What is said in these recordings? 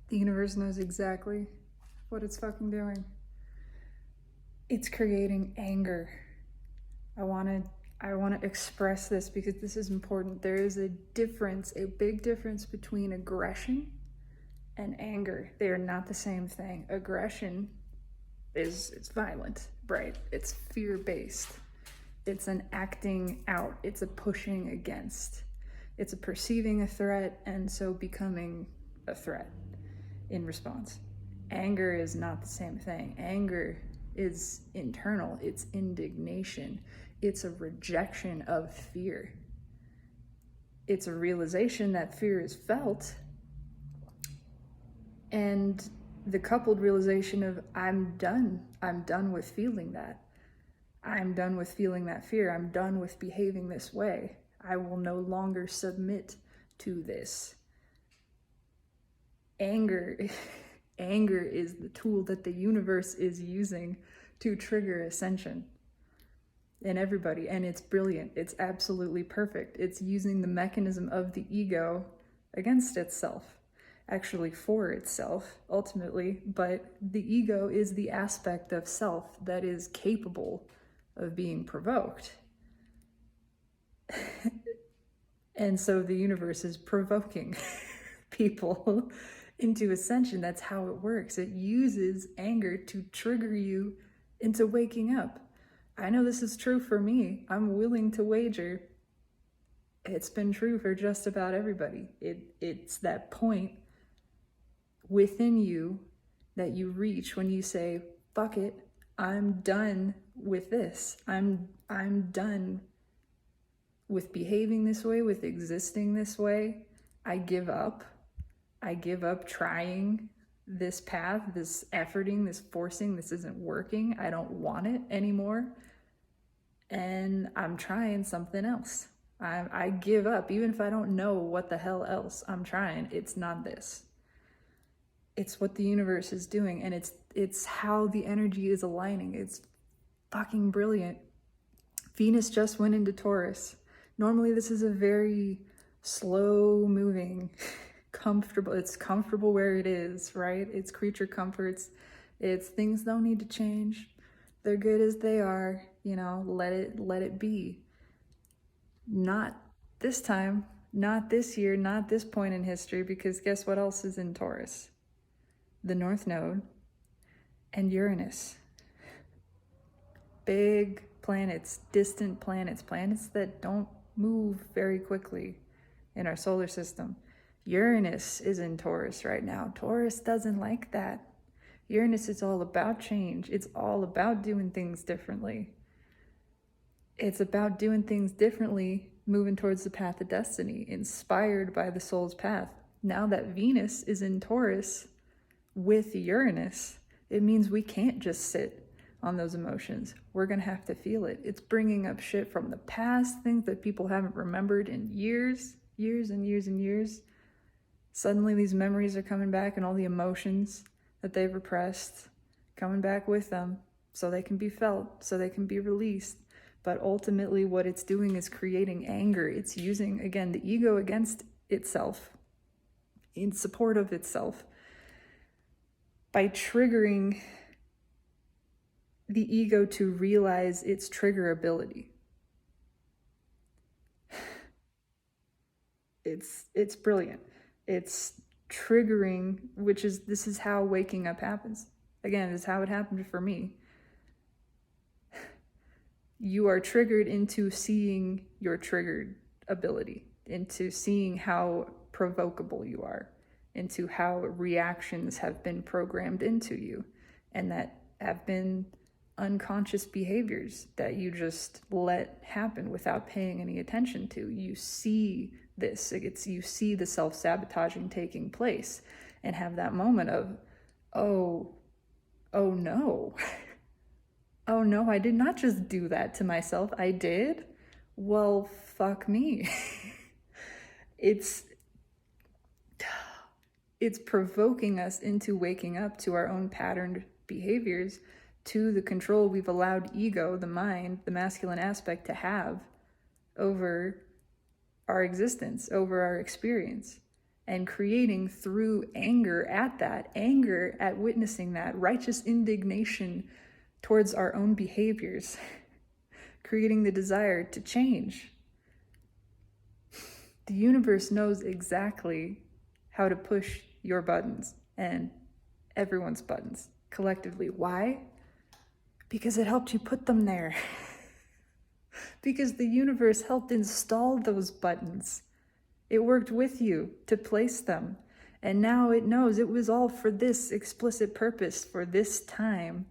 The universe knows exactly what it's fucking doing. It's creating anger. I want to express this because this is important. There is a difference, a big difference between aggression and anger. They are not the same thing. Aggression it's violent, right? It's fear-based. It's an acting out. It's a pushing against. It's a perceiving a threat and so becoming a threat in response. Anger is not the same thing. Anger is internal. It's indignation. It's a rejection of fear. It's a realization that fear is felt, and the coupled realization of I'm done with feeling that. I'm done with feeling that fear. I'm done with behaving this way. I will no longer submit to this. Anger is the tool that the universe is using to trigger ascension in everybody, and it's brilliant. It's absolutely perfect. It's using the mechanism of the ego against itself, actually for itself ultimately, but the ego is the aspect of self that is capable of being provoked. And so the universe is provoking people into ascension. That's how it works. It uses anger to trigger you into waking up. I know this is true for me. I'm willing to wager it's been true for just about everybody. It's that point within you that you reach when you say, fuck it, I'm done with this. I'm done with behaving this way, with existing this way. I give up. I give up trying this path, this efforting, this forcing. This isn't working. I don't want it anymore. And I'm trying something else. I give up, even if I don't know what the hell else I'm trying. It's not this. It's what the universe is doing, and it's how the energy is aligning. It's fucking brilliant. Venus just went into Taurus. Normally this is a very slow moving, comfortable, it's comfortable where it is, right? It's creature comforts. It's things don't need to change. They're good as they are, let it be. Not this time, not this year, not this point in history, because guess what else is in Taurus? The North Node and Uranus. Big planets, distant planets, planets that don't move very quickly in our solar system. Uranus is in Taurus right now. Taurus doesn't like that. Uranus is all about change. It's all about doing things differently. It's about doing things differently, moving towards the path of destiny, inspired by the soul's path. Now that Venus is in Taurus with Uranus, it means we can't just sit on those emotions. We're going to have to feel it. It's bringing up shit from the past, things that people haven't remembered in years and years. Suddenly these memories are coming back, and all the emotions that they've repressed coming back with them so they can be felt, so they can be released. But ultimately what it's doing is creating anger. It's using, again, the ego against itself, in support of itself, by triggering the ego to realize its trigger ability. It's brilliant. It's triggering, this is how waking up happens. Again, this is how it happened for me. You are triggered into seeing your triggered ability, into seeing how provocable you are, into how reactions have been programmed into you, and that have been unconscious behaviors that you just let happen without paying any attention to. You see this, you see the self-sabotaging taking place, and have that moment of, oh no. Oh no, I did not just do that to myself. I did? Well, fuck me. It's provoking us into waking up to our own patterned behaviors, to the control we've allowed ego, the mind, the masculine aspect, to have over our existence, over our experience. and creating through anger at that, anger at witnessing that, righteous indignation towards our own behaviors, creating the desire to change. The universe knows exactly how to push your buttons and everyone's buttons collectively. Why? Because it helped you put them there. Because the universe helped install those buttons. It worked with you to place them. And now it knows it was all for this explicit purpose, for this time,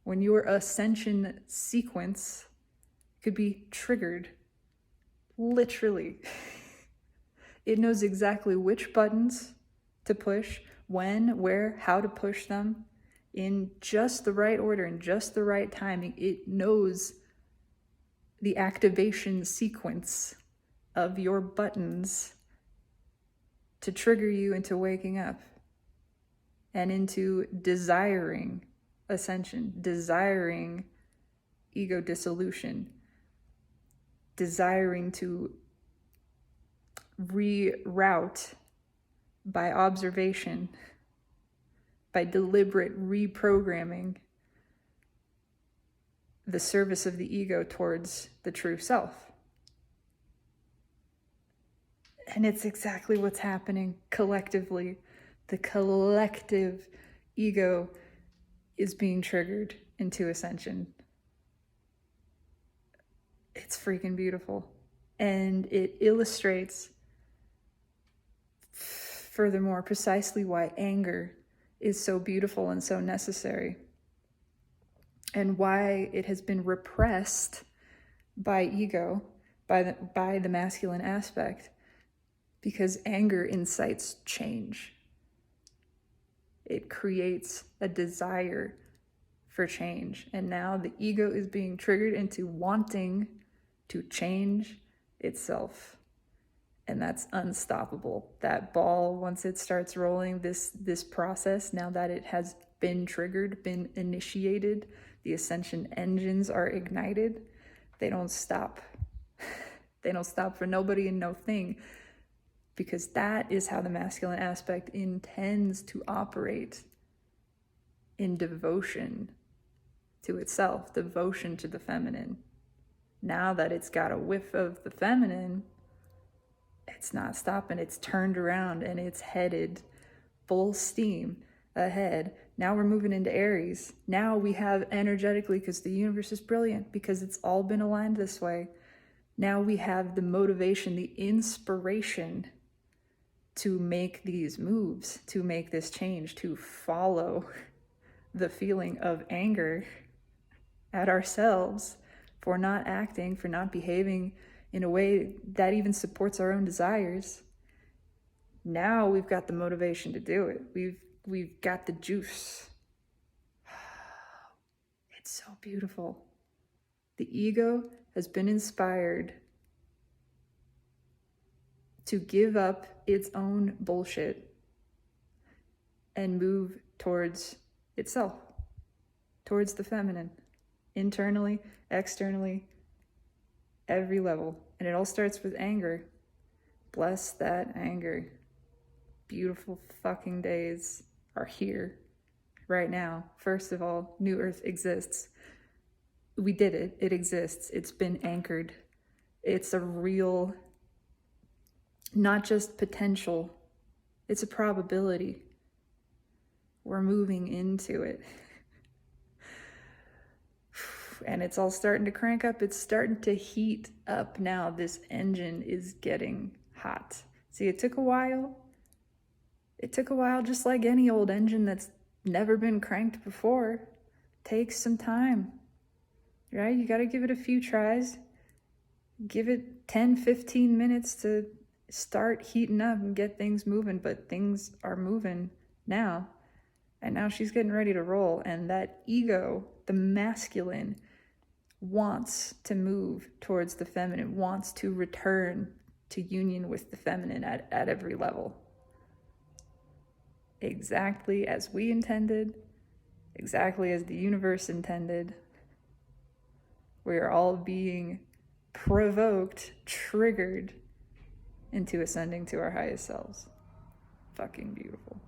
when your ascension sequence could be triggered. Literally. It knows exactly which buttons to push, when, where, how to push them, in just the right order, in just the right timing. It knows the activation sequence of your buttons to trigger you into waking up and into desiring ascension, desiring ego dissolution, desiring to reroute by observation, by deliberate reprogramming the service of the ego towards the true self. And it's exactly what's happening collectively. The collective ego is being triggered into ascension. It's freaking beautiful. And it illustrates, furthermore, precisely why anger is so beautiful and so necessary, and why it has been repressed by ego, by the masculine aspect, because anger incites change. It creates a desire for change. And now the ego is being triggered into wanting to change itself. And that's unstoppable. That ball, once it starts rolling, this process, now that it has been triggered, been initiated, the ascension engines are ignited, they don't stop. They don't stop for nobody and no thing, because that is how the masculine aspect intends to operate, in devotion to itself, devotion to the feminine. Now that it's got a whiff of the feminine, it's not stopping. It's turned around and it's headed full steam ahead. Now we're moving into Aries. Now we have energetically, because the universe is brilliant, because it's all been aligned this way. Now we have the motivation, the inspiration to make these moves, to make this change, to follow the feeling of anger at ourselves for not acting, for not behaving in a way that even supports our own desires. Now we've got the motivation to do it. We've got the juice. It's so beautiful. The ego has been inspired to give up its own bullshit and move towards itself, towards the feminine, internally, externally, every level. And it all starts with anger. Bless that anger. Beautiful fucking days are here right now. First of all, New Earth exists. We did it. It exists. It's been anchored. It's a real, not just potential, it's a probability. We're moving into it. And it's all starting to crank up. It's starting to heat up now. This engine is getting hot. See, it took a while. It took a while, just like any old engine that's never been cranked before. It takes some time, right? You got to give it a few tries. Give it 10, 15 minutes to start heating up and get things moving. But things are moving now. And now she's getting ready to roll. And that ego, the masculine, wants to move towards the feminine, wants to return to union with the feminine at every level. Exactly as we intended, exactly as the universe intended. We are all being provoked, triggered into ascending to our highest selves. fucking beautiful.